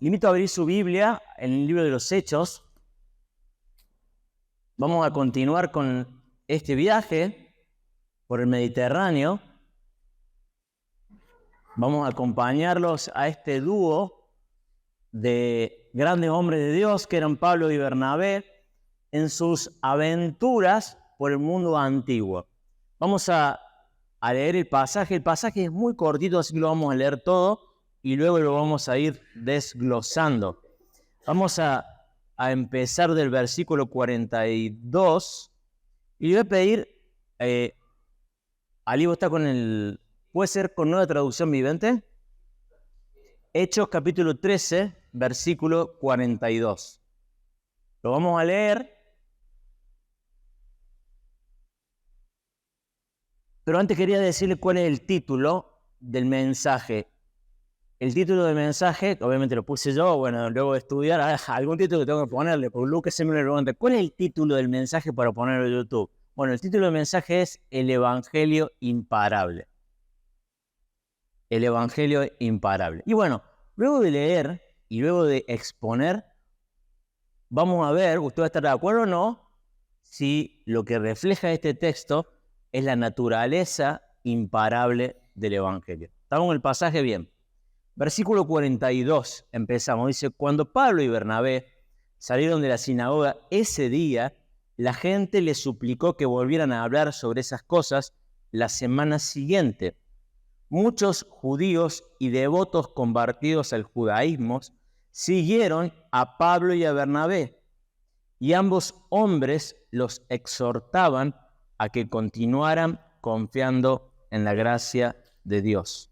Le invito a abrir su Biblia en el libro de los Hechos. Vamos a continuar con este viaje por el Mediterráneo. Vamos a acompañarlos a este dúo de grandes hombres de Dios que eran Pablo y Bernabé en sus aventuras por el mundo antiguo. Vamos a leer el pasaje. El pasaje es muy cortito, así que lo vamos a leer todo y luego lo vamos a ir desglosando. Vamos a empezar del versículo 42 y le voy a pedir, Ali, ¿vos está con el... ¿Puede ser con Nueva Traducción Viviente? Hechos capítulo 13, versículo 42. Lo vamos a leer. Pero antes quería decirle cuál es el título del mensaje. El título del mensaje, obviamente lo puse yo, bueno, luego de estudiar, algún título que tengo que ponerle, porque Lucas se me pregunta, ¿cuál es el título del mensaje para ponerlo en YouTube? Bueno, el título del mensaje es El Evangelio Imparable. El Evangelio Imparable. Y bueno, luego de leer y luego de exponer, vamos a ver, usted va a estar de acuerdo o no, si lo que refleja este texto es la naturaleza imparable del Evangelio. ¿Estamos en el pasaje bien? Versículo 42, empezamos. Dice, cuando Pablo y Bernabé salieron de la sinagoga ese día, la gente les suplicó que volvieran a hablar sobre esas cosas la semana siguiente. Muchos judíos y devotos convertidos al judaísmo siguieron a Pablo y a Bernabé, y ambos hombres los exhortaban a que continuaran confiando en la gracia de Dios.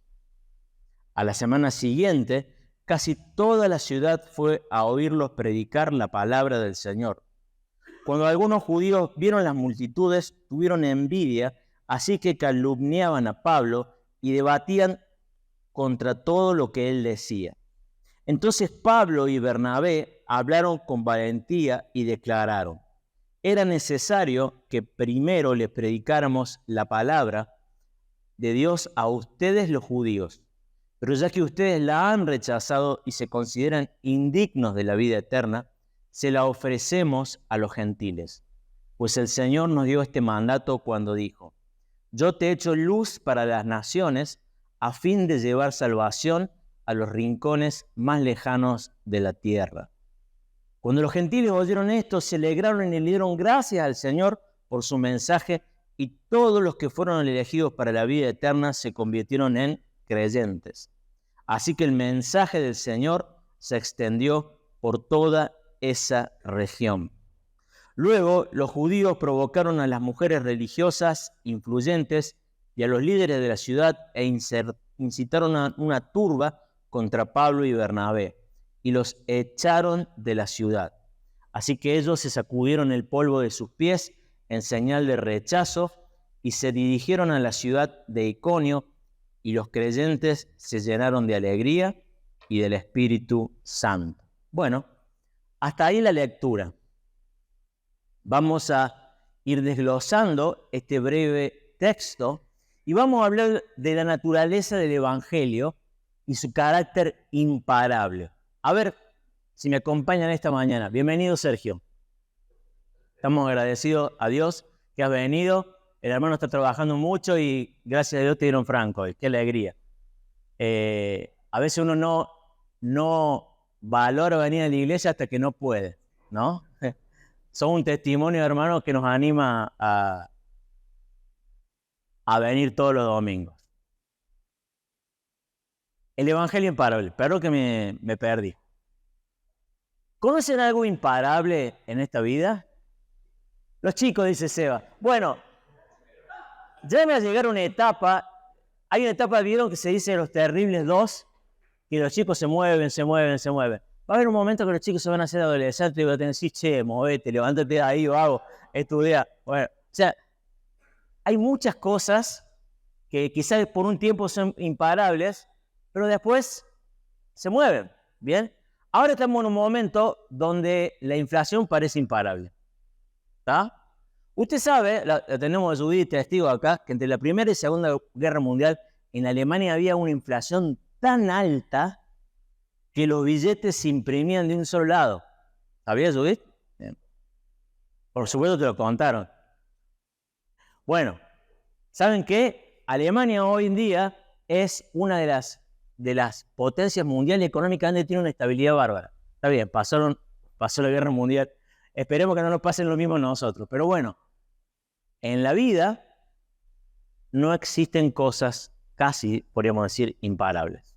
A la semana siguiente, casi toda la ciudad fue a oírlos predicar la palabra del Señor. Cuando algunos judíos vieron las multitudes, tuvieron envidia, así que calumniaban a Pablo y debatían contra todo lo que él decía. Entonces Pablo y Bernabé hablaron con valentía y declararon: era necesario que primero les predicáramos la palabra de Dios a ustedes los judíos. Pero ya que ustedes la han rechazado y se consideran indignos de la vida eterna, se la ofrecemos a los gentiles. Pues el Señor nos dio este mandato cuando dijo: yo te he hecho luz para las naciones a fin de llevar salvación a los rincones más lejanos de la tierra. Cuando los gentiles oyeron esto, se alegraron y le dieron gracias al Señor por su mensaje, y todos los que fueron elegidos para la vida eterna se convirtieron en creyentes. Así que el mensaje del Señor se extendió por toda esa región. Luego los judíos provocaron a las mujeres religiosas influyentes y a los líderes de la ciudad e incitaron a una turba contra Pablo y Bernabé y los echaron de la ciudad. Así que ellos se sacudieron el polvo de sus pies en señal de rechazo y se dirigieron a la ciudad de Iconio, y los creyentes se llenaron de alegría y del Espíritu Santo. Bueno, hasta ahí la lectura. Vamos a ir desglosando este breve texto y vamos a hablar de la naturaleza del Evangelio y su carácter imparable. A ver si me acompañan esta mañana. Bienvenido, Sergio. Estamos agradecidos a Dios que has venido. El hermano está trabajando mucho y gracias a Dios te dieron franco. Qué alegría. A veces uno no valora venir a la iglesia hasta que no puede, ¿no? Son un testimonio, hermano, que nos anima a venir todos los domingos. El Evangelio imparable. Perdón que me perdí. ¿Conocen algo imparable en esta vida? Los chicos, dice Seba. Bueno, ya me va a llegar una etapa. Hay una etapa de vida que se dice los terribles dos, que los chicos se mueven. Va a haber un momento que los chicos se van a hacer adolescentes y van a tener que decir, che, movete, levántate de ahí, vago, estudia. Bueno, o sea, hay muchas cosas que quizás por un tiempo son imparables, pero después se mueven, ¿bien? Ahora estamos en un momento donde la inflación parece imparable, ¿está? Usted sabe, la tenemos de Judith testigo acá, que entre la Primera y Segunda Guerra Mundial en Alemania había una inflación tan alta que los billetes se imprimían de un solo lado. ¿Sabías eso? Bien. Por supuesto te lo contaron. Bueno, ¿saben qué? Alemania hoy en día es una de las potencias mundiales económicamente, tiene una estabilidad bárbara. Está bien, pasó la guerra mundial. Esperemos que no nos pasen lo mismo a nosotros. Pero bueno, en la vida no existen cosas casi, podríamos decir, imparables.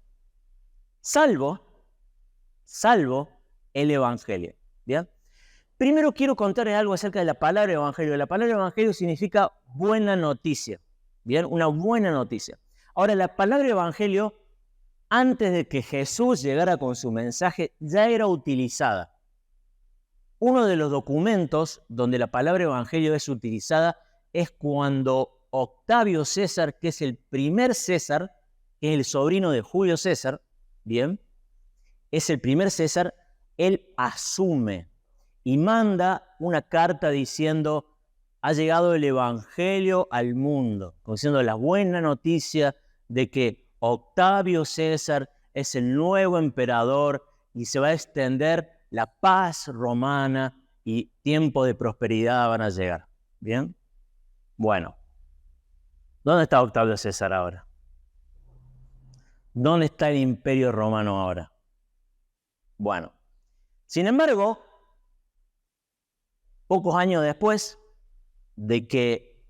Salvo el Evangelio. ¿Bien? Primero quiero contarles algo acerca de la palabra Evangelio. La palabra Evangelio significa buena noticia. ¿Bien? Una buena noticia. Ahora, la palabra Evangelio, antes de que Jesús llegara con su mensaje, ya era utilizada. Uno de los documentos donde la palabra Evangelio es utilizada es cuando Octavio César, que es el primer César, que es el sobrino de Julio César, ¿bien? Es el primer César, él asume y manda una carta diciendo: ha llegado el Evangelio al mundo, diciendo la buena noticia de que Octavio César es el nuevo emperador y se va a extender la paz romana y tiempo de prosperidad van a llegar. ¿Bien? Bueno, ¿dónde está Octavio César ahora? ¿Dónde está el imperio romano ahora? Bueno, sin embargo, pocos años después de que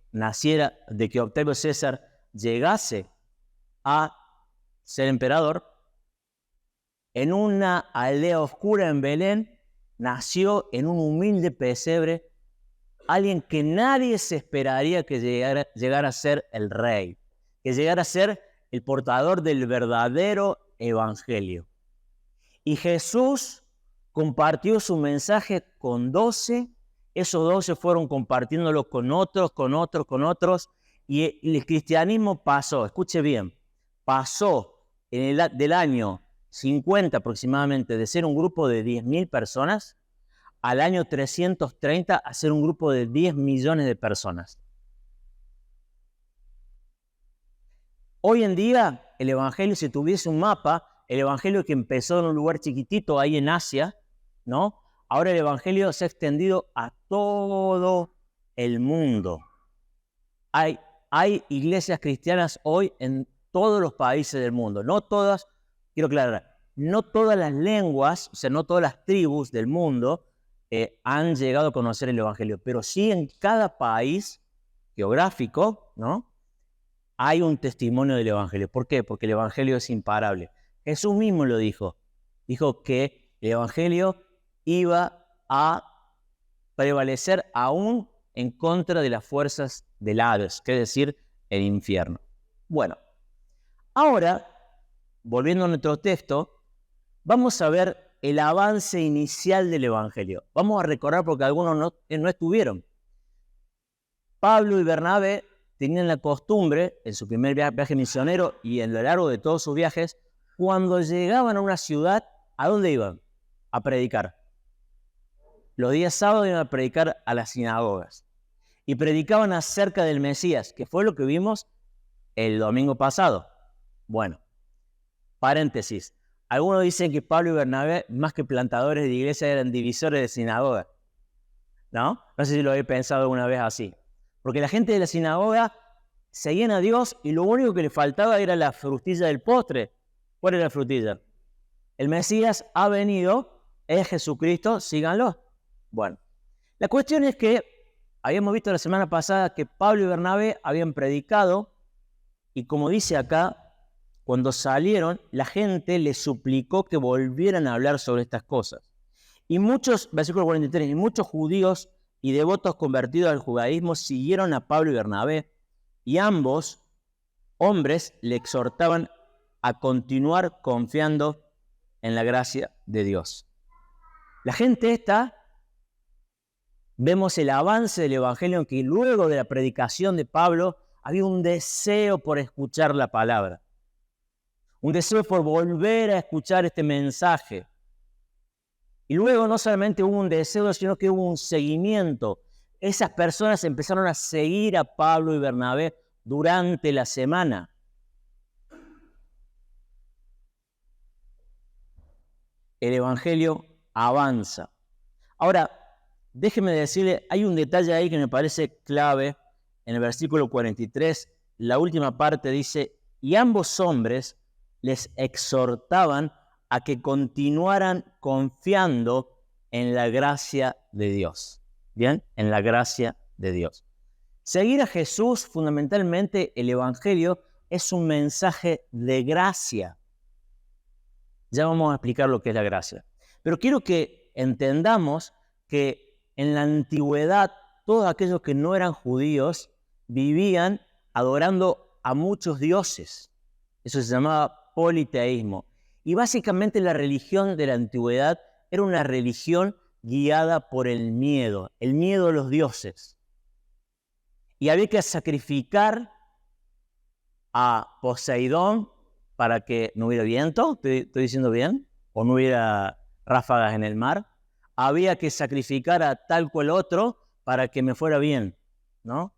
Octavio César llegase a ser emperador, en una aldea oscura en Belén nació en un humilde pesebre alguien que nadie se esperaría que llegara a ser el rey, que llegara a ser el portador del verdadero evangelio. Y Jesús compartió su mensaje con 12, esos 12 fueron compartiéndolo con otros, y el cristianismo pasó, escuche bien, pasó del año 50 aproximadamente de ser un grupo de 10.000 personas al año 330 a ser un grupo de 10 millones de personas. Hoy en día, el evangelio, si tuviese un mapa, el evangelio que empezó en un lugar chiquitito ahí en Asia, ¿no? Ahora el evangelio se ha extendido a todo el mundo. Hay iglesias cristianas hoy en todos los países del mundo. No todas, quiero aclarar, no todas las lenguas, o sea, no todas las tribus del mundo han llegado a conocer el evangelio, pero sí en cada país geográfico, ¿no? Hay un testimonio del evangelio. ¿Por qué? Porque el evangelio es imparable. Jesús mismo lo dijo. Dijo que el evangelio iba a prevalecer aún en contra de las fuerzas del Hades, que es decir, el infierno. Bueno, ahora, volviendo a nuestro texto, vamos a ver el avance inicial del evangelio. Vamos a recordar porque algunos no estuvieron. Pablo y Bernabé tenían la costumbre, en su primer viaje misionero y en lo largo de todos sus viajes, cuando llegaban a una ciudad, ¿a dónde iban? A predicar. Los días sábados iban a predicar a las sinagogas. Y predicaban acerca del Mesías, que fue lo que vimos el domingo pasado. Bueno, paréntesis. Algunos dicen que Pablo y Bernabé, más que plantadores de iglesia, eran divisores de sinagoga. ¿No? No sé si lo habéis pensado alguna vez así. Porque la gente de la sinagoga seguían a Dios y lo único que le faltaba era la frutilla del postre. ¿Cuál era la frutilla? El Mesías ha venido, es Jesucristo, síganlo. Bueno, la cuestión es que habíamos visto la semana pasada que Pablo y Bernabé habían predicado y como dice acá, cuando salieron, la gente les suplicó que volvieran a hablar sobre estas cosas. Y muchos, versículo 43, y muchos judíos y devotos convertidos al judaísmo siguieron a Pablo y Bernabé, y ambos hombres le exhortaban a continuar confiando en la gracia de Dios. La gente esta, vemos el avance del evangelio en que luego de la predicación de Pablo había un deseo por escuchar la palabra, un deseo por volver a escuchar este mensaje. Y luego no solamente hubo un deseo, sino que hubo un seguimiento. Esas personas empezaron a seguir a Pablo y Bernabé durante la semana. el Evangelio avanza. Ahora, déjeme decirle, hay un detalle ahí que me parece clave. En el versículo 43, la última parte dice, y ambos hombres les exhortaban a que continuaran confiando en la gracia de Dios. ¿Bien? En la gracia de Dios. Seguir a Jesús, fundamentalmente, el Evangelio es un mensaje de gracia. Ya vamos a explicar lo que es la gracia. Pero quiero que entendamos que en la antigüedad todos aquellos que no eran judíos vivían adorando a muchos dioses. Eso se llamaba politeísmo. Y básicamente la religión de la antigüedad era una religión guiada por el miedo a los dioses. Y había que sacrificar a Poseidón para que no hubiera viento, ¿estoy diciendo bien? O no hubiera ráfagas en el mar. Había que sacrificar a tal cual otro para que me fuera bien, ¿no?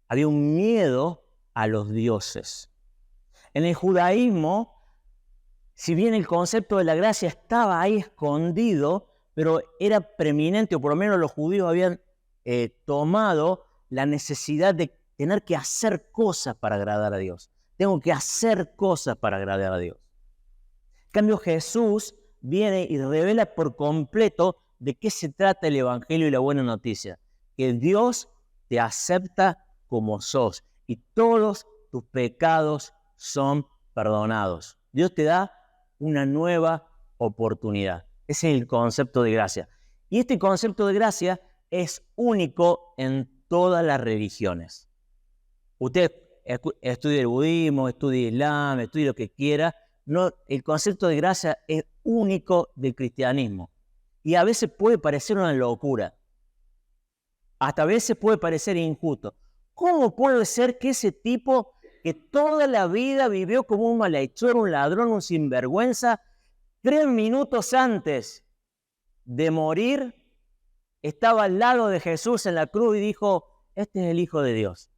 Había un miedo a los dioses. En el judaísmo, si bien el concepto de la gracia estaba ahí escondido, pero era preeminente, o por lo menos los judíos habían tomado la necesidad de tener que hacer cosas para agradar a Dios. Tengo que hacer cosas para agradar a Dios. En cambio, Jesús viene y revela por completo de qué se trata el Evangelio y la buena noticia. Que Dios te acepta como sos y todos tus pecados son perdonados. Dios te da una nueva oportunidad. Ese es el concepto de gracia. Y este concepto de gracia es único en todas las religiones. Usted estudie el budismo, estudie el islam, estudie lo que quiera. No, el concepto de gracia es único del cristianismo. Y a veces puede parecer una locura. Hasta a veces puede parecer injusto. ¿Cómo puede ser que ese tipo que toda la vida vivió como un malhechor, un ladrón, un sinvergüenza, 3 minutos antes de morir, estaba al lado de Jesús en la cruz y dijo, este es el Hijo de Dios?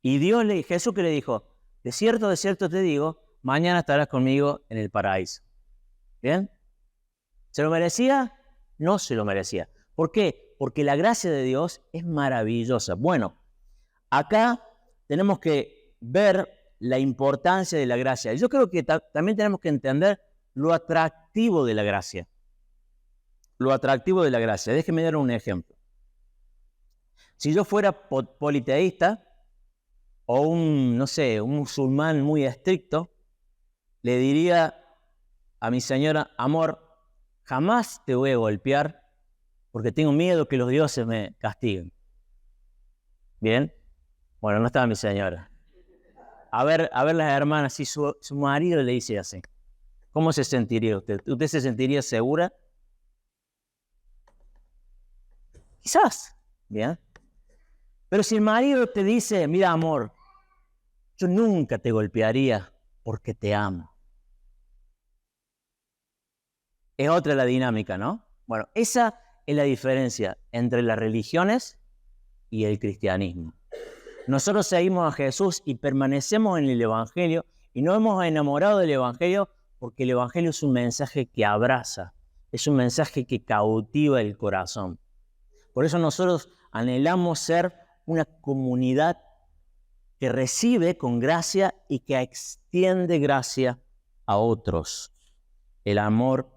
Y Jesús que le dijo, de cierto te digo, mañana estarás conmigo en el paraíso. ¿Bien? ¿Se lo merecía? No se lo merecía. ¿Por qué? Porque la gracia de Dios es maravillosa. Bueno, acá tenemos que ver la importancia de la gracia. Yo creo que también tenemos que entender lo atractivo de la gracia. Lo atractivo de la gracia. Déjenme dar un ejemplo. Si yo fuera politeísta o un musulmán muy estricto, le diría a mi señora, amor, jamás te voy a golpear porque tengo miedo que los dioses me castiguen. ¿Bien? Bueno, no estaba mi señora. A ver las hermanas, si su marido le dice así, ¿cómo se sentiría usted? ¿Usted se sentiría segura? Quizás, ¿bien? Pero si el marido te dice, mira amor, yo nunca te golpearía porque te amo. Es otra la dinámica, ¿no? Bueno, esa es la diferencia entre las religiones y el cristianismo. Nosotros seguimos a Jesús y permanecemos en el Evangelio y nos hemos enamorado del Evangelio porque el Evangelio es un mensaje que abraza, es un mensaje que cautiva el corazón. Por eso nosotros anhelamos ser una comunidad que recibe con gracia y que extiende gracia a otros. El amor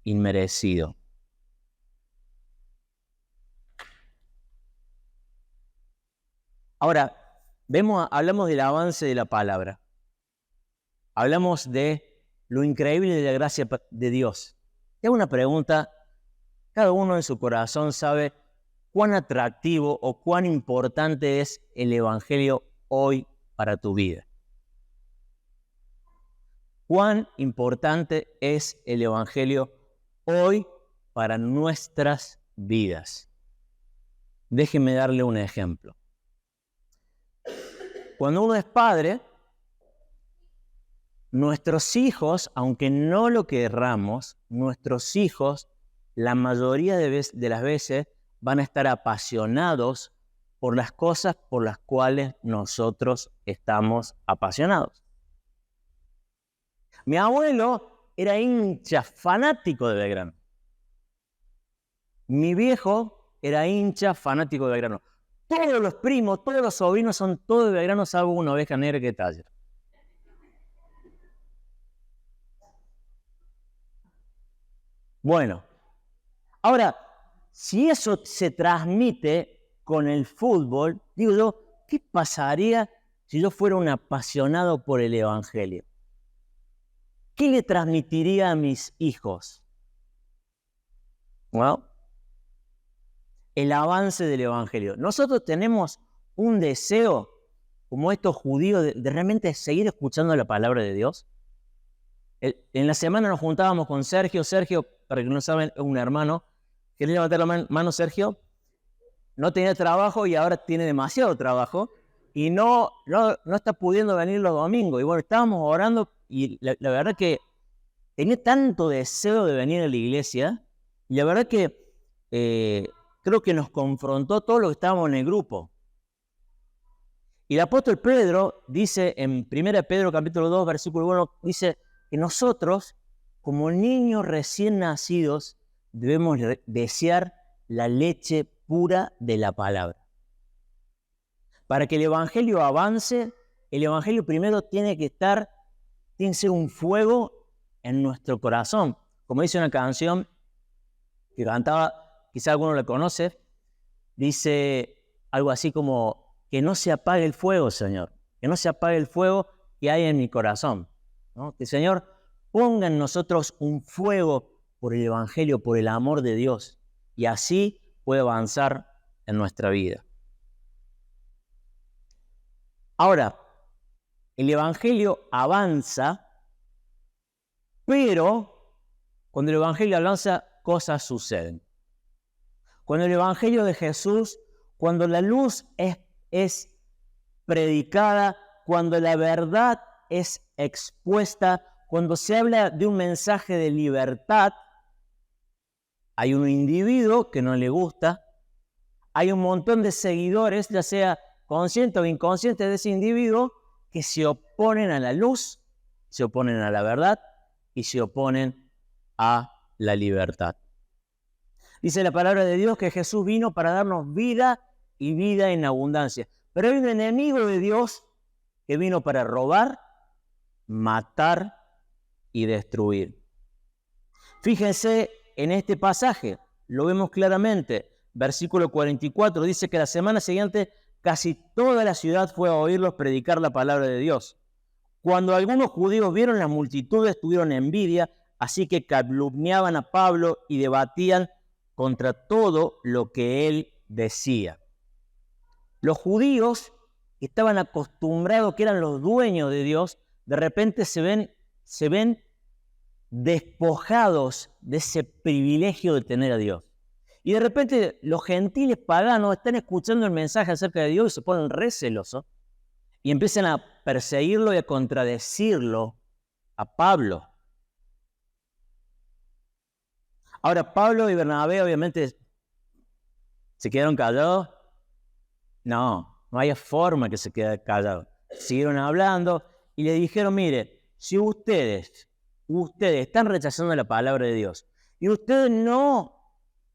inmerecido. Ahora, hablamos del avance de la palabra. Hablamos de lo increíble de la gracia de Dios. Te hago una pregunta. Cada uno en su corazón sabe cuán atractivo o cuán importante es el Evangelio hoy para tu vida. ¿Cuán importante es el Evangelio hoy para nuestras vidas? Déjenme darle un ejemplo. Cuando uno es padre, nuestros hijos, aunque no lo querramos, nuestros hijos, la mayoría de las veces, van a estar apasionados por las cosas por las cuales nosotros estamos apasionados. Mi abuelo era hincha, fanático de Belgrano. Mi viejo era hincha, fanático de Belgrano. Todos los primos, todos los sobrinos son todos de Belgrano, salvo una oveja negra que talla. Bueno, ahora, si eso se transmite con el fútbol, digo yo, ¿qué pasaría si yo fuera un apasionado por el Evangelio? ¿Qué le transmitiría a mis hijos? Bueno, el avance del Evangelio. Nosotros tenemos un deseo, como estos judíos, de realmente seguir escuchando la palabra de Dios. En la semana nos juntábamos con Sergio. Sergio, para que no saben, es un hermano. ¿Querés levantar la mano, Sergio? No tenía trabajo y ahora tiene demasiado trabajo y no está pudiendo venir los domingos. Y bueno, estábamos orando y la verdad que tenía tanto deseo de venir a la iglesia y la verdad que creo que nos confrontó todo lo que estábamos en el grupo. Y el apóstol Pedro dice en 1 Pedro capítulo 2, versículo 1, dice que nosotros, como niños recién nacidos, debemos desear la leche pura de la palabra. Para que el Evangelio avance, el Evangelio primero tiene que ser un fuego en nuestro corazón. Como dice una canción que cantaba, quizá alguno la conoce, dice algo así como, que no se apague el fuego, Señor, que no se apague el fuego que hay en mi corazón, ¿no? Que el Señor ponga en nosotros un fuego por el Evangelio, por el amor de Dios, y así puede avanzar en nuestra vida. Ahora, el Evangelio avanza, pero cuando el Evangelio avanza, cosas suceden. Cuando el Evangelio de Jesús, cuando la luz es predicada, cuando la verdad es expuesta, cuando se habla de un mensaje de libertad, hay un individuo que no le gusta, hay un montón de seguidores, ya sea consciente o inconsciente de ese individuo, que se oponen a la luz, se oponen a la verdad y se oponen a la libertad. Dice la palabra de Dios que Jesús vino para darnos vida y vida en abundancia. Pero hay un enemigo de Dios que vino para robar, matar y destruir. Fíjense en este pasaje, lo vemos claramente. Versículo 44 dice que la semana siguiente casi toda la ciudad fue a oírlos predicar la palabra de Dios. Cuando algunos judíos vieron las multitudes, tuvieron envidia, así que calumniaban a Pablo y debatían contra todo lo que él decía. Los judíos que estaban acostumbrados, que eran los dueños de Dios, de repente se ven despojados de ese privilegio de tener a Dios. Y de repente los gentiles paganos están escuchando el mensaje acerca de Dios y se ponen re celosos y empiezan a perseguirlo y a contradecirlo a Pablo. Ahora, Pablo y Bernabé obviamente se quedaron callados. No había forma que se quedara callado. Siguieron hablando y le dijeron, mire, si ustedes están rechazando la palabra de Dios y ustedes no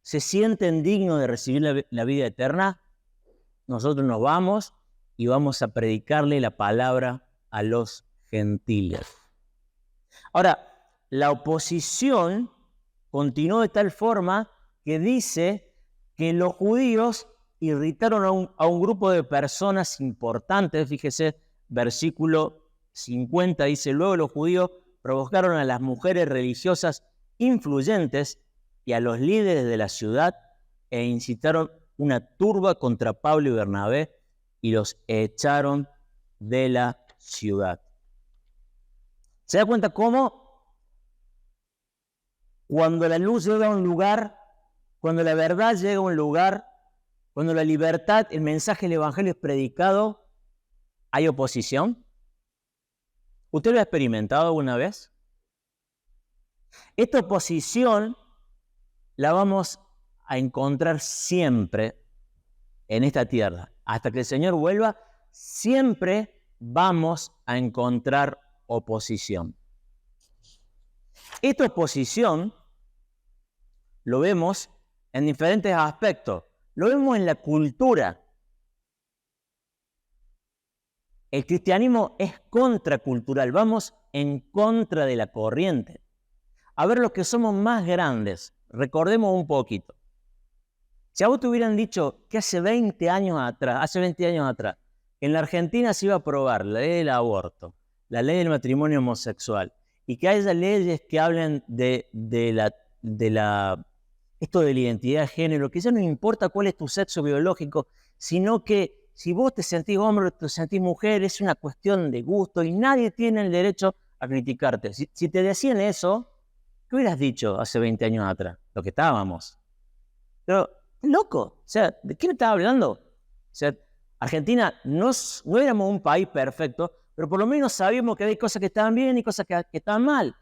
se sienten dignos de recibir la vida eterna, nosotros nos vamos y vamos a predicarle la palabra a los gentiles. Ahora, la oposición continuó de tal forma que dice que los judíos irritaron a un grupo de personas importantes. Fíjese, versículo 50 dice, luego los judíos provocaron a las mujeres religiosas influyentes y a los líderes de la ciudad e incitaron una turba contra Pablo y Bernabé y los echaron de la ciudad. ¿Se da cuenta cómo cuando la luz llega a un lugar, cuando la verdad llega a un lugar, cuando la libertad, el mensaje del Evangelio es predicado, hay oposición? ¿Usted lo ha experimentado alguna vez? Esta oposición la vamos a encontrar siempre en esta tierra. Hasta que el Señor vuelva, siempre vamos a encontrar oposición. Esta oposición lo vemos en diferentes aspectos. Lo vemos en la cultura. El cristianismo es contracultural, vamos en contra de la corriente. A ver, los que somos más grandes, recordemos un poquito. Si a vos te hubieran dicho que hace 20 años atrás, en la Argentina se iba a aprobar la ley del aborto, la ley del matrimonio homosexual, y que haya leyes que hablen de esto de la identidad de género, que ya no importa cuál es tu sexo biológico, sino que si vos te sentís hombre o te sentís mujer, es una cuestión de gusto y nadie tiene el derecho a criticarte. Si te decían eso, ¿qué hubieras dicho hace 20 años atrás? Lo que estábamos. Pero, loco, o sea, ¿de qué me estás hablando? O sea, Argentina no éramos un país perfecto, pero por lo menos sabíamos que había cosas que estaban bien y cosas que estaban mal,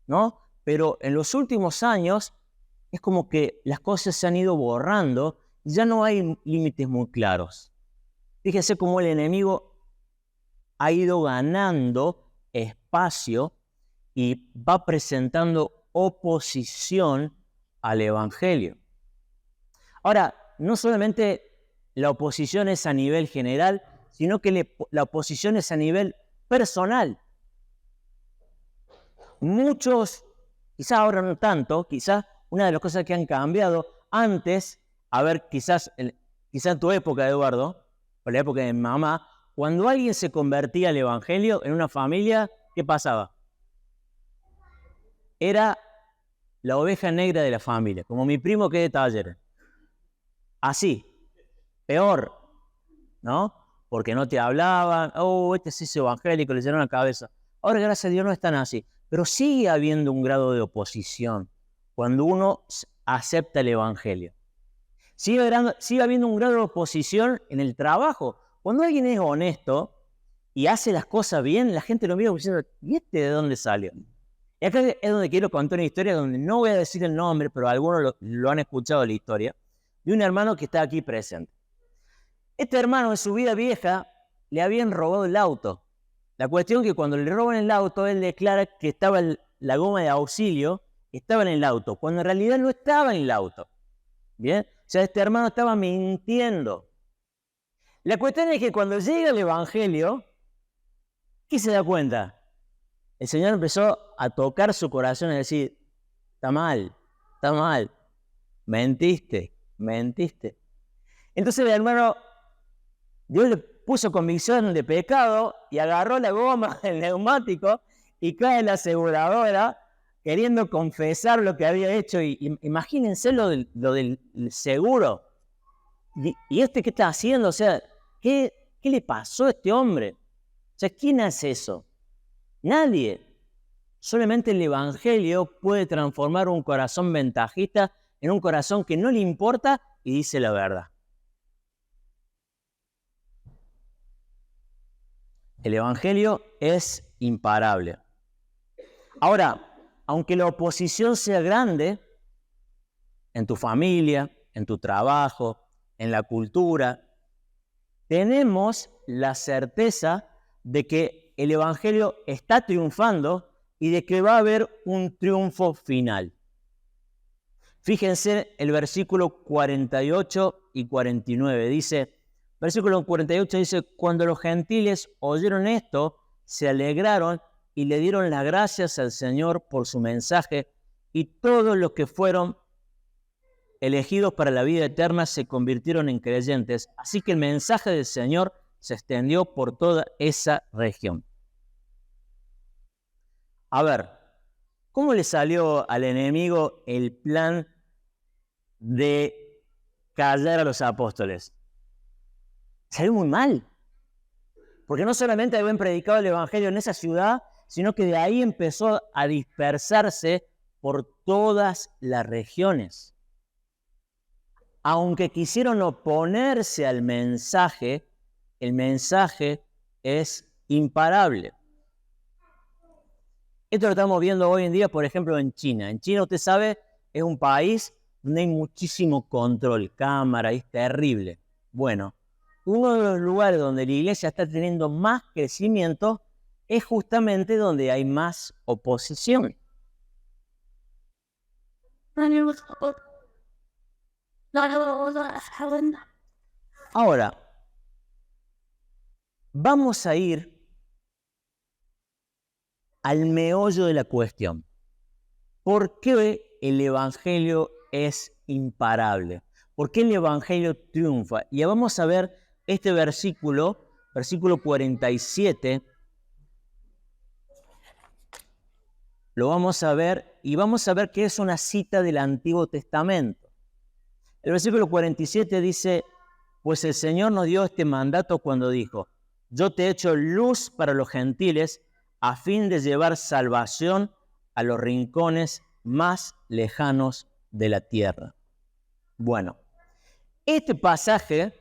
¿no? Pero en los últimos años es como que las cosas se han ido borrando y ya no hay límites muy claros. Fíjense cómo el enemigo ha ido ganando espacio y va presentando oposición al evangelio. Ahora, no solamente la oposición es a nivel general, sino que la oposición es a nivel personal. Muchos, quizás ahora no tanto, quizás una de las cosas que han cambiado antes, a ver, quizás en tu época, Eduardo, o la época de mi mamá, cuando alguien se convertía al evangelio en una familia, ¿qué pasaba? Era la oveja negra de la familia, como mi primo que es de Talleres. Así, peor, ¿no? Porque no te hablaban, este sí es evangélico, le llenaron la cabeza. Ahora, gracias a Dios, no están así. Pero sigue habiendo un grado de oposición cuando uno acepta el evangelio. Sigue habiendo un grado de oposición en el trabajo. Cuando alguien es honesto y hace las cosas bien, la gente lo mira diciendo, ¿y este de dónde salió? Y acá es donde quiero contar una historia donde no voy a decir el nombre, pero algunos lo han escuchado la historia, de un hermano que está aquí presente. Este hermano en su vida vieja le habían robado el auto. La cuestión es que cuando le roban el auto, él declara que estaba la goma de auxilio, estaba en el auto, cuando en realidad no estaba en el auto. ¿Bien? O sea, este hermano estaba mintiendo. La cuestión es que cuando llega el evangelio, ¿qué se da cuenta? El Señor empezó a tocar su corazón y decir, está mal, mentiste. Entonces el hermano, Dios le puso convicción de pecado y agarró la goma del neumático y cae en la aseguradora queriendo confesar lo que había hecho. Y imagínense lo del seguro. ¿Y este qué está haciendo? O sea, ¿qué le pasó a este hombre? O sea, ¿quién hace eso? Nadie. Solamente el evangelio puede transformar un corazón ventajista en un corazón que no le importa y dice la verdad. El evangelio es imparable. Ahora, aunque la oposición sea grande en tu familia, en tu trabajo, en la cultura, tenemos la certeza de que el evangelio está triunfando y de que va a haber un triunfo final. Fíjense el versículo 48 y 49. Versículo 48 dice, cuando los gentiles oyeron esto, se alegraron y le dieron las gracias al Señor por su mensaje, y todos los que fueron elegidos para la vida eterna se convirtieron en creyentes. Así que el mensaje del Señor se extendió por toda esa región. A ver, ¿cómo le salió al enemigo el plan de callar a los apóstoles? Salió muy mal. Porque no solamente habían predicado el evangelio en esa ciudad, sino que de ahí empezó a dispersarse por todas las regiones. Aunque quisieron oponerse al mensaje, el mensaje es imparable. Esto lo estamos viendo hoy en día, por ejemplo, en China. En China, usted sabe, es un país donde hay muchísimo control, cámara, es terrible. Bueno, uno de los lugares donde la iglesia está teniendo más crecimiento es justamente donde hay más oposición. Ahora, vamos a ir al meollo de la cuestión. ¿Por qué el Evangelio es imparable? ¿Por qué el Evangelio triunfa? Y vamos a ver este versículo 47, lo vamos a ver y vamos a ver que es una cita del Antiguo Testamento. El versículo 47 dice, pues el Señor nos dio este mandato cuando dijo, yo te he hecho luz para los gentiles a fin de llevar salvación a los rincones más lejanos de la tierra. Bueno, este pasaje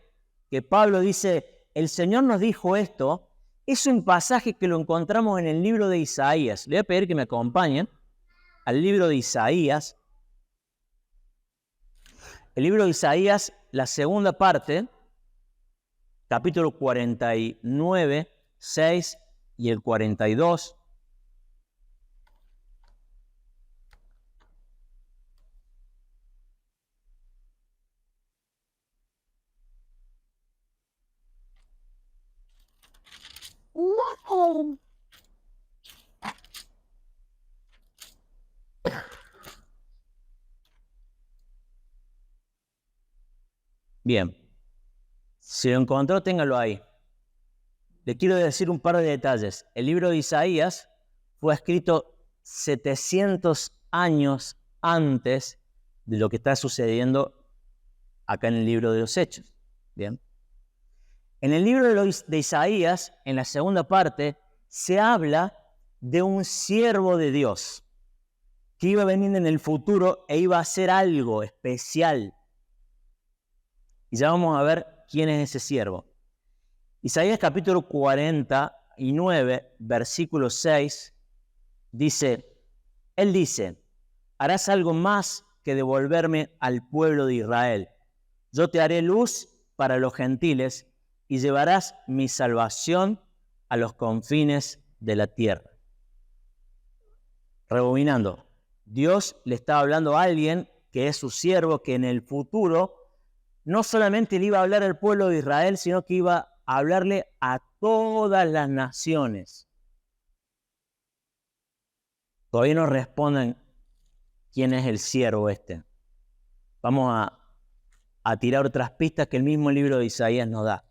que Pablo dice, el Señor nos dijo esto, es un pasaje que lo encontramos en el libro de Isaías. Le voy a pedir que me acompañen al libro de Isaías. El libro de Isaías, la segunda parte, capítulo 49, 6 y el 42. Bien, si lo encontró, téngalo ahí. Le quiero decir un par de detalles. El libro de Isaías fue escrito 700 años antes de lo que está sucediendo acá en el libro de los Hechos. Bien. En el libro de Isaías, en la segunda parte, se habla de un siervo de Dios que iba a venir en el futuro e iba a hacer algo especial. Y ya vamos a ver quién es ese siervo. Isaías capítulo 49, versículo 6, él dice, harás algo más que devolverme al pueblo de Israel. Yo te haré luz para los gentiles y llevarás mi salvación a los confines de la tierra. Rebobinando, Dios le estaba hablando a alguien que es su siervo, que en el futuro no solamente le iba a hablar al pueblo de Israel, sino que iba a hablarle a todas las naciones. Todavía no responden quién es el siervo este. Vamos a tirar otras pistas que el mismo libro de Isaías nos da.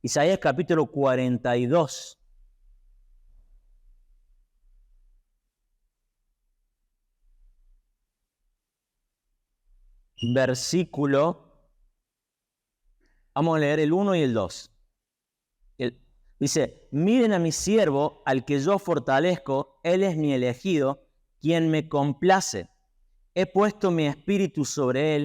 Isaías capítulo 42. Versículo, vamos a leer el 1 y el 2. Dice, miren a mi siervo, al que yo fortalezco, él es mi elegido, quien me complace. He puesto mi espíritu sobre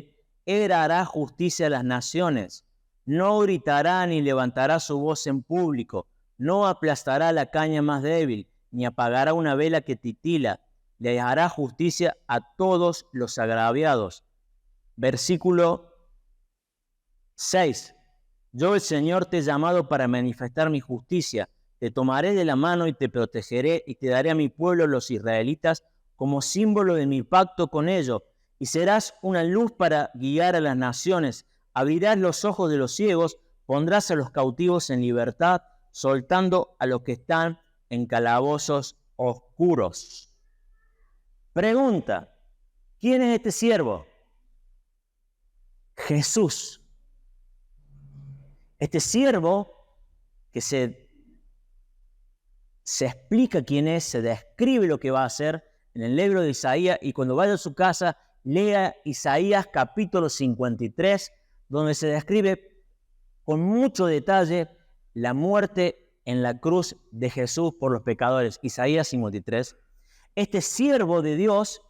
él hará justicia a las naciones. No gritará ni levantará su voz en público, no aplastará la caña más débil, ni apagará una vela que titila. Le hará justicia a todos los agraviados. Versículo 6. Yo el Señor te he llamado para manifestar mi justicia. Te tomaré de la mano y te protegeré y te daré a mi pueblo los israelitas como símbolo de mi pacto con ellos. Y serás una luz para guiar a las naciones. Abrirás los ojos de los ciegos, pondrás a los cautivos en libertad, soltando a los que están en calabozos oscuros. Pregunta, ¿quién es este siervo? Jesús. Este siervo que se explica quién es, se describe lo que va a hacer en el libro de Isaías, y cuando vaya a su casa, lea Isaías capítulo 53, donde se describe con mucho detalle la muerte en la cruz de Jesús por los pecadores. Isaías 53. Este siervo de Dios,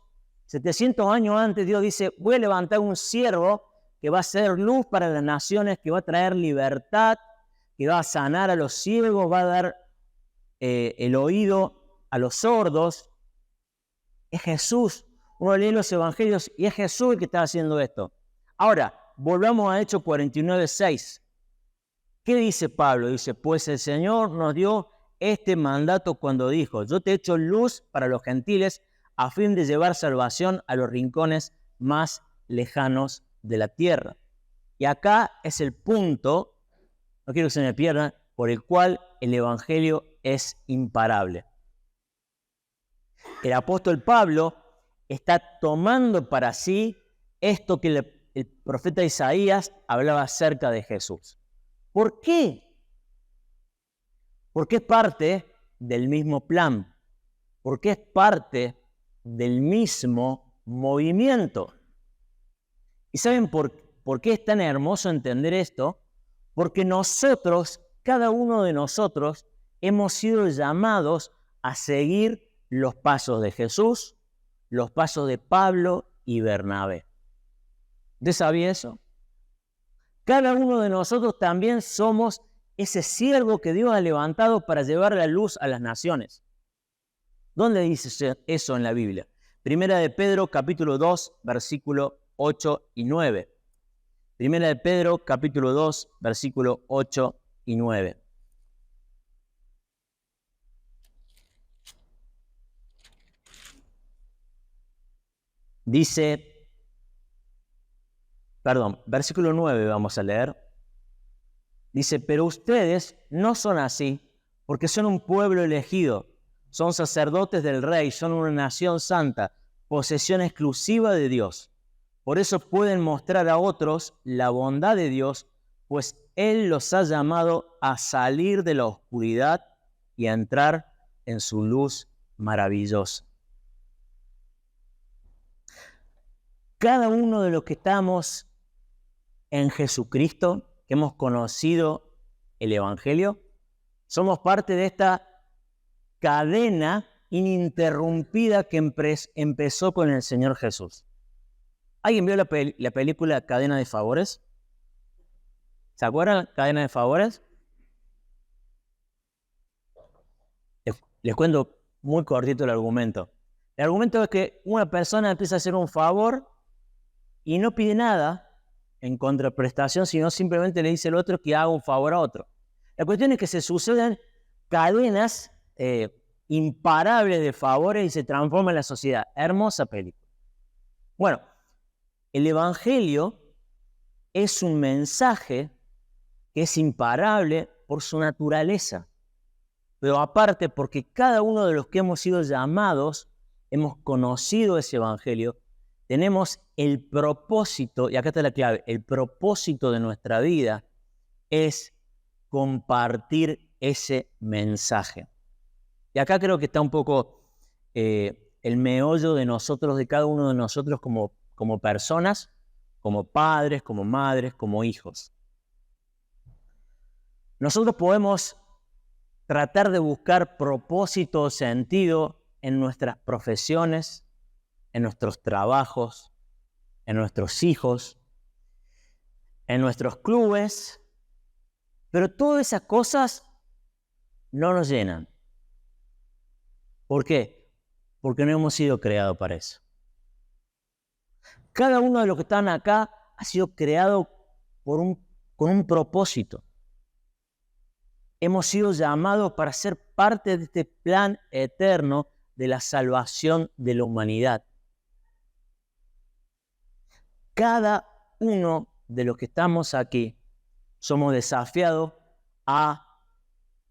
700 años antes, Dios dice, voy a levantar un siervo que va a ser luz para las naciones, que va a traer libertad, que va a sanar a los ciegos, va a dar el oído a los sordos. Es Jesús. Uno lee los evangelios y es Jesús el que está haciendo esto. Ahora, volvamos a Hechos 49, 6. ¿Qué dice Pablo? Dice, pues el Señor nos dio este mandato cuando dijo, yo te he hecho luz para los gentiles a fin de llevar salvación a los rincones más lejanos de la tierra. Y acá es el punto, no quiero que se me pierdan, por el cual el Evangelio es imparable. El apóstol Pablo está tomando para sí esto que el profeta Isaías hablaba acerca de Jesús. ¿Por qué? Porque es parte del mismo plan, porque es parte del mismo movimiento. ¿Y saben por qué es tan hermoso entender esto? Porque nosotros, cada uno de nosotros, hemos sido llamados a seguir los pasos de Jesús, los pasos de Pablo y Bernabé. ¿Usted sabía eso? Cada uno de nosotros también somos ese siervo que Dios ha levantado para llevar la luz a las naciones. ¿Dónde dice eso en la Biblia? Primera de Pedro, capítulo 2, versículo 8 y 9. Primera de Pedro, capítulo 2, versículo 8 y 9. Dice, versículo 9 vamos a leer. Dice, pero ustedes no son así, porque son un pueblo elegido, son sacerdotes del Rey, son una nación santa, posesión exclusiva de Dios. Por eso pueden mostrar a otros la bondad de Dios, pues Él los ha llamado a salir de la oscuridad y a entrar en su luz maravillosa. Cada uno de los que estamos en Jesucristo, que hemos conocido el Evangelio, somos parte de esta cadena ininterrumpida que empezó con el Señor Jesús. ¿Alguien vio la película Cadena de Favores? ¿Se acuerdan? Cadena de Favores. Les cuento muy cortito el argumento. El argumento es que una persona empieza a hacer un favor y no pide nada en contraprestación, sino simplemente le dice al otro que haga un favor a otro. La cuestión es que se suceden cadenas imparables de favores y se transforma en la sociedad. Hermosa película. Bueno, el Evangelio es un mensaje que es imparable por su naturaleza, pero aparte porque cada uno de los que hemos sido llamados, hemos conocido ese Evangelio, tenemos el propósito, y acá está la clave, el propósito de nuestra vida es compartir ese mensaje. Y acá creo que está un poco el meollo de nosotros, de cada uno de nosotros como personas, como padres, como madres, como hijos. Nosotros podemos tratar de buscar propósito o sentido en nuestras profesiones, en nuestros trabajos, en nuestros hijos, en nuestros clubes, pero todas esas cosas no nos llenan. ¿Por qué? Porque no hemos sido creados para eso. Cada uno de los que están acá ha sido creado con un propósito. Hemos sido llamados para ser parte de este plan eterno de la salvación de la humanidad. Cada uno de los que estamos aquí somos desafiados a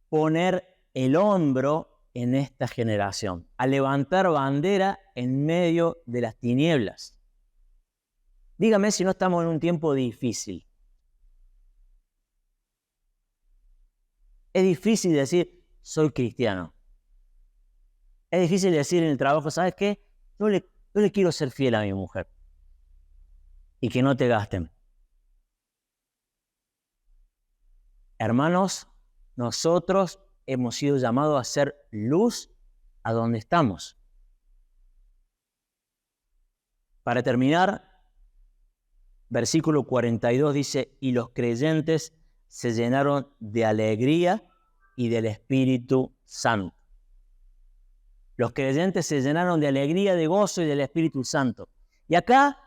poner el hombro en esta generación, a levantar bandera en medio de las tinieblas. Dígame si no estamos en un tiempo difícil. Es difícil decir, soy cristiano. Es difícil decir en el trabajo, ¿sabes qué? Yo le quiero ser fiel a mi mujer. Y que no te gasten. Hermanos, nosotros hemos sido llamados a hacer luz a donde estamos. Para terminar, versículo 42 dice, y los creyentes se llenaron de alegría y del Espíritu Santo. Los creyentes se llenaron de alegría, de gozo y del Espíritu Santo. Y acá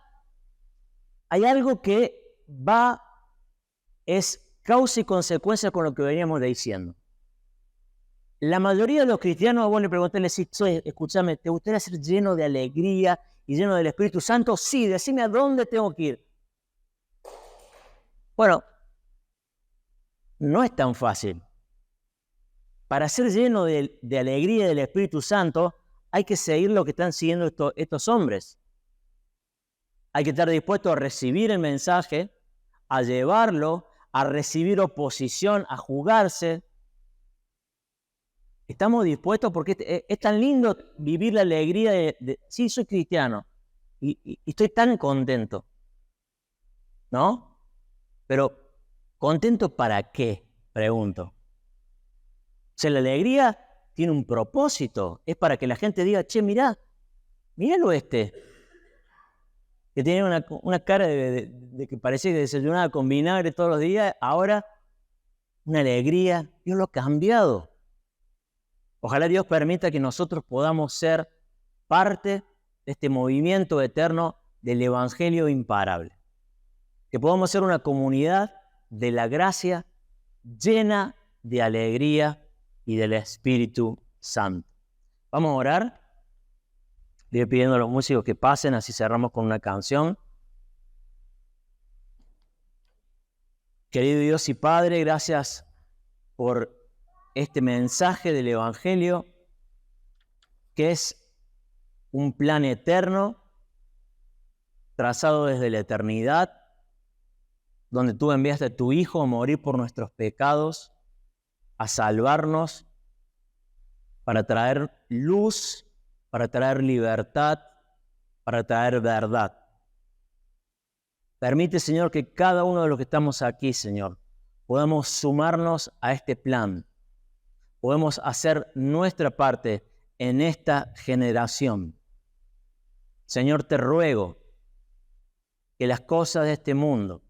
hay algo que es causa y consecuencia con lo que veníamos diciendo. La mayoría de los cristianos, vos le preguntáis, escúchame, ¿te gustaría ser lleno de alegría y lleno del Espíritu Santo? Sí, decime a dónde tengo que ir. Bueno, no es tan fácil. Para ser lleno de alegría del Espíritu Santo, hay que seguir lo que están siguiendo estos hombres. Hay que estar dispuesto a recibir el mensaje, a llevarlo, a recibir oposición, a jugarse. Estamos dispuestos porque es tan lindo vivir la alegría de sí, soy cristiano y estoy tan contento, ¿no? Pero, ¿contento para qué? Pregunto. O sea, la alegría tiene un propósito. Es para que la gente diga, che, míralo que tenía una cara de que parecía que desayunaba con vinagre todos los días. Ahora, una alegría. Dios lo ha cambiado. Ojalá Dios permita que nosotros podamos ser parte de este movimiento eterno del Evangelio imparable. Que podamos ser una comunidad de la gracia llena de alegría y del Espíritu Santo. Vamos a orar. Le voy pidiendo a los músicos que pasen, así cerramos con una canción. Querido Dios y Padre, gracias por este mensaje del Evangelio, que es un plan eterno, trazado desde la eternidad, donde tú enviaste a tu Hijo a morir por nuestros pecados, a salvarnos, para traer luz, para traer libertad, para traer verdad. Permite, Señor, que cada uno de los que estamos aquí, Señor, podamos sumarnos a este plan. Podemos hacer nuestra parte en esta generación. Señor, te ruego que las cosas de este mundo,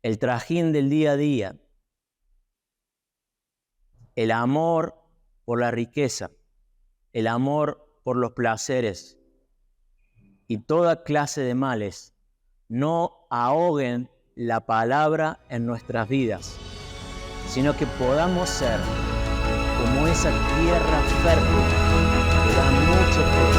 el trajín del día a día, el amor por la riqueza, el amor por los placeres y toda clase de males no ahoguen la palabra en nuestras vidas, sino que podamos ser como esa tierra fértil que da mucho fruto.